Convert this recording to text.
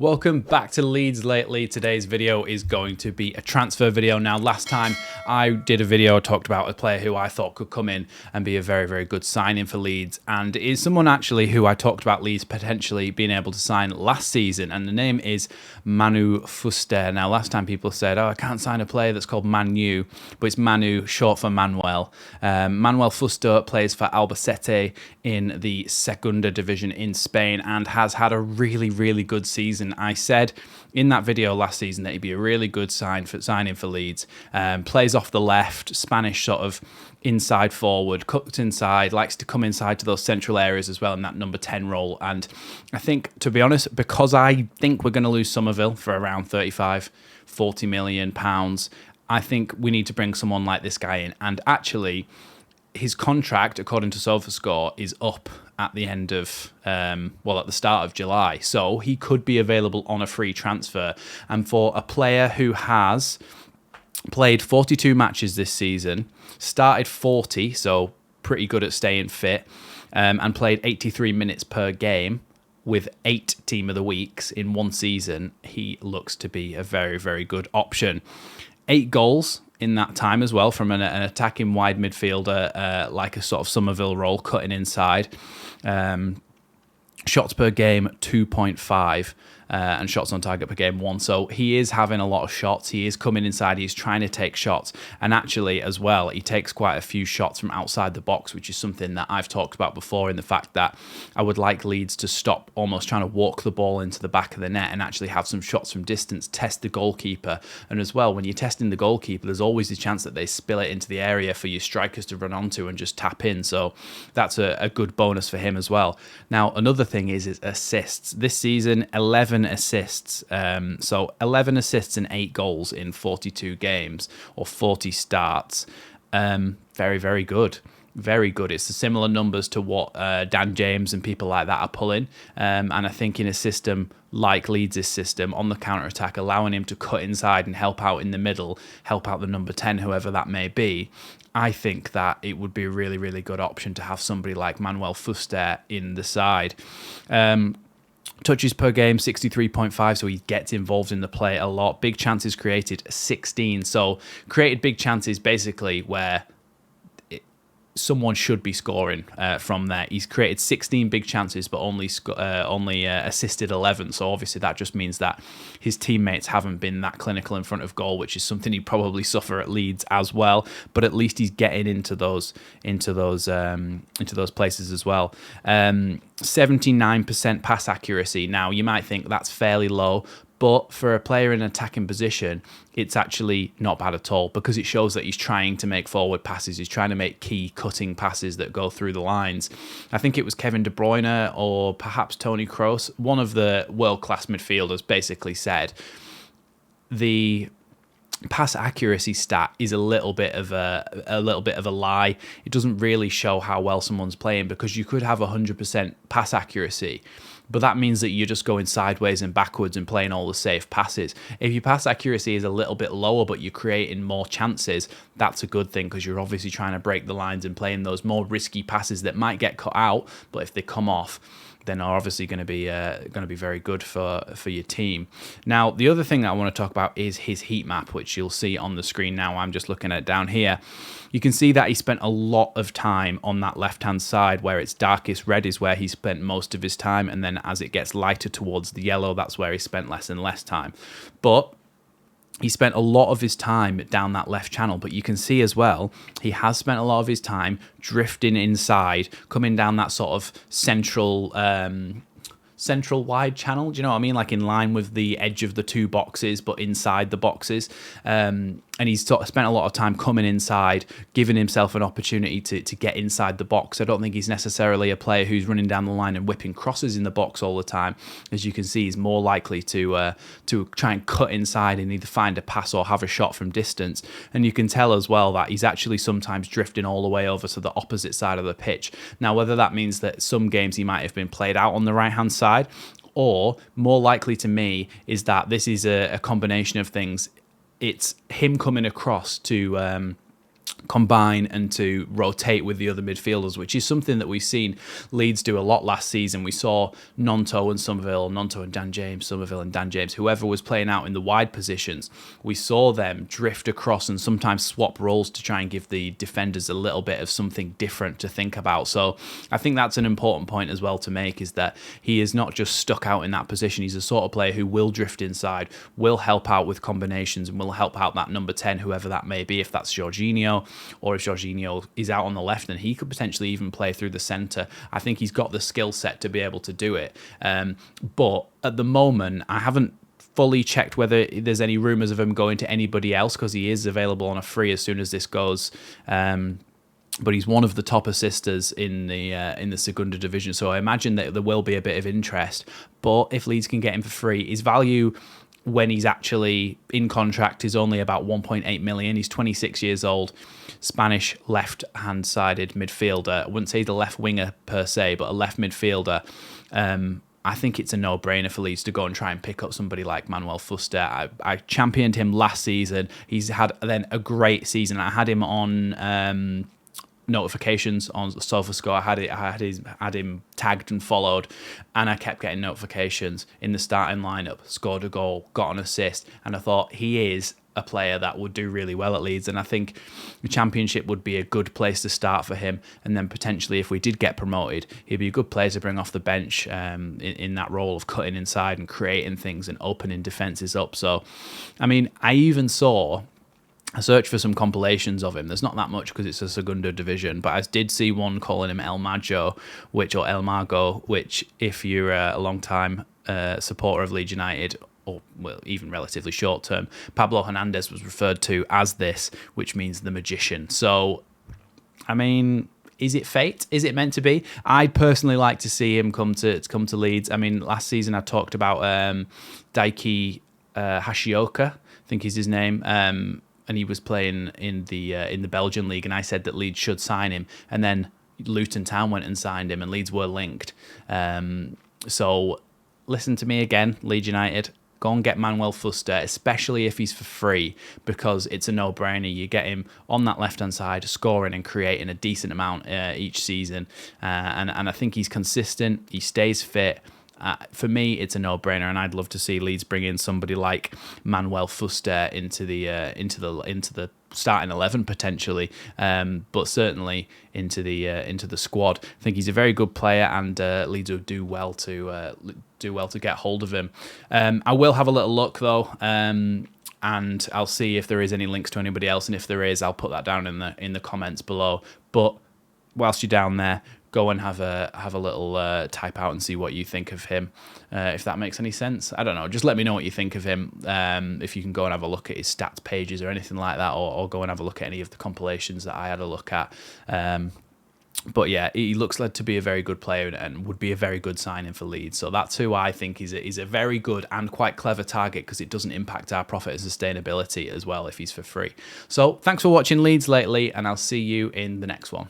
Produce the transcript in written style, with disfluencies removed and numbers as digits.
Welcome back to Leeds Lately. Today's video is going to be a transfer video. Now, last time I did a video, talked about a player who I thought could come in and be a very, very good signing for Leeds. And it is someone actually who I talked about Leeds potentially being able to sign last season. And the name is Manu Fuster. Now, last time people said, oh, I can't sign a player that's called Manu, but it's Manu, short for Manuel. Manuel Fuster plays for Albacete in the Segunda division in Spain and has had a really, really good season. I said in that video last season that he'd be a really good signing for Leeds. Plays off the left, Spanish sort of inside forward, cuts inside, likes to come inside to those central areas as well in that number 10 role. And I think, to be honest, because I think we're going to lose Somerville for around 35, 40 million pounds, I think we need to bring someone like this guy in. And actually, his contract, according to SofaScore, is up at the end of, at the start of July. So he could be available on a free transfer. And for a player who has played 42 matches this season, started 40, so pretty good at staying fit, and played 83 minutes per game with 8 Team of the Weeks in one season, he looks to be a very, very good option. 8 goals in that time as well from an attacking wide midfielder, like a sort of Somerville role, cutting inside. Shots per game 2.5 and shots on target per game 1. So he is having a lot of shots. He is coming inside. He's trying to take shots. And actually, as well, he takes quite a few shots from outside the box, which is something that I've talked about before, in the fact that I would like Leeds to stop almost trying to walk the ball into the back of the net and actually have some shots from distance, test the goalkeeper. And as well, when you're testing the goalkeeper, there's always the chance that they spill it into the area for your strikers to run onto and just tap in. So that's a good bonus for him as well. Now, another thing is assists. This season, 11 assists. So 11 assists and 8 goals in 42 games or 40 starts. Very, very good. Very good. It's similar numbers to what Dan James and people like that are pulling. And I think in a system like Leeds' system, on the counter-attack, allowing him to cut inside and help out in the middle, help out the number 10, whoever that may be, I think that it would be a really, really good option to have somebody like Manuel Fuster in the side. Touches per game, 63.5, so he gets involved in the play a lot. Big chances created, 16. So created big chances basically where someone should be scoring from there. He's created 16 big chances, but only assisted 11. So obviously that just means that his teammates haven't been that clinical in front of goal, which is something he'd probably suffer at Leeds as well. But at least he's getting into those places as well. 79% pass accuracy. Now you might think that's fairly low, but for a player in an attacking position, it's actually not bad at all, because it shows that he's trying to make forward passes. He's trying to make key cutting passes that go through the lines. I think it was Kevin De Bruyne or perhaps Toni Kroos, one of the world-class midfielders, basically said the pass accuracy stat is a little bit of a lie. It doesn't really show how well someone's playing, because you could have 100% pass accuracy, but that means that you're just going sideways and backwards and playing all the safe passes. If your pass accuracy is a little bit lower, but you're creating more chances, that's a good thing, because you're obviously trying to break the lines and playing those more risky passes that might get cut out, but if they come off, then are obviously going to be very good for your team. Now, the other thing that I want to talk about is his heat map, which you'll see on the screen now. I'm just looking at it down here. You can see that he spent a lot of time on that left-hand side where it's darkest red is where he spent most of his time, and then as it gets lighter towards the yellow, that's where he spent less and less time. But he spent a lot of his time down that left channel, but you can see as well, he has spent a lot of his time drifting inside, coming down that sort of central wide channel. Do you know what I mean? Like in line with the edge of the two boxes, but inside the boxes. And he's spent a lot of time coming inside, giving himself an opportunity to get inside the box. I don't think he's necessarily a player who's running down the line and whipping crosses in the box all the time. As you can see, he's more likely to try and cut inside and either find a pass or have a shot from distance. And you can tell as well that he's actually sometimes drifting all the way over to the opposite side of the pitch. Now, whether that means that some games he might have been played out on the right-hand side, or more likely to me is that this is a combination of things. It's him coming across to combine and to rotate with the other midfielders, which is something that we've seen Leeds do a lot last season. We saw Nonto and Dan James, Somerville and Dan James, whoever was playing out in the wide positions, we saw them drift across and sometimes swap roles to try and give the defenders a little bit of something different to think about. So I think that's an important point as well to make, is that he is not just stuck out in that position. He's a sort of player who will drift inside, will help out with combinations, and will help out that number 10, whoever that may be, if that's Jorginho, or if Jorginho is out on the left, then he could potentially even play through the centre. I think he's got the skill set to be able to do it. But at the moment, I haven't fully checked whether there's any rumours of him going to anybody else, because he is available on a free as soon as this goes. But he's one of the top assisters in the Segunda division, so I imagine that there will be a bit of interest. But if Leeds can get him for free, his value when he's actually in contract is only about 1.8 million. He's 26 years old, Spanish left-hand sided midfielder. I wouldn't say he's a left winger per se, but a left midfielder. I think it's a no-brainer for Leeds to go and try and pick up somebody like Manuel Fuster. I championed him last season. He's had then a great season. I had him on notifications on SofaScore. I had him tagged and followed, and I kept getting notifications in the starting lineup. Scored a goal, got an assist, and I thought he is a player that would do really well at Leeds, and I think the Championship would be a good place to start for him. And then potentially, if we did get promoted, he'd be a good player to bring off the bench in that role of cutting inside and creating things and opening defences up. So, I mean, I even saw. I searched for some compilations of him. There's not that much because it's a Segunda division, but I did see one calling him El Mago, which if you're a long-time supporter of Leeds United, or well, even relatively short-term, Pablo Hernandez was referred to as this, which means the magician. So, I mean, is it fate? Is it meant to be? I'd personally like to see him come to Leeds. I mean, last season I talked about Daiki Hashioka, I think is his name, and he was playing in the Belgian league, and I said that Leeds should sign him, and then Luton Town went and signed him, and Leeds were linked. So listen to me again, Leeds United. Go and get Manuel Fuster, especially if he's for free, because it's a no-brainer. You get him on that left-hand side, scoring and creating a decent amount each season, and I think he's consistent. He stays fit. For me, it's a no-brainer, and I'd love to see Leeds bring in somebody like Manuel Fuster into the starting 11 potentially, but certainly into the squad. I think he's a very good player, and Leeds would do well to get hold of him. I will have a little look though, and I'll see if there is any links to anybody else, and if there is, I'll put that down in the comments below. But whilst you're down there, go and have a little type out and see what you think of him, if that makes any sense. I don't know. Just let me know what you think of him. If you can go and have a look at his stats pages or anything like that, or go and have a look at any of the compilations that I had a look at. But yeah, he looks like to be a very good player and would be a very good signing for Leeds. So that's who I think is a very good and quite clever target, because it doesn't impact our profit and sustainability as well if he's for free. So thanks for watching Leeds Lately, and I'll see you in the next one.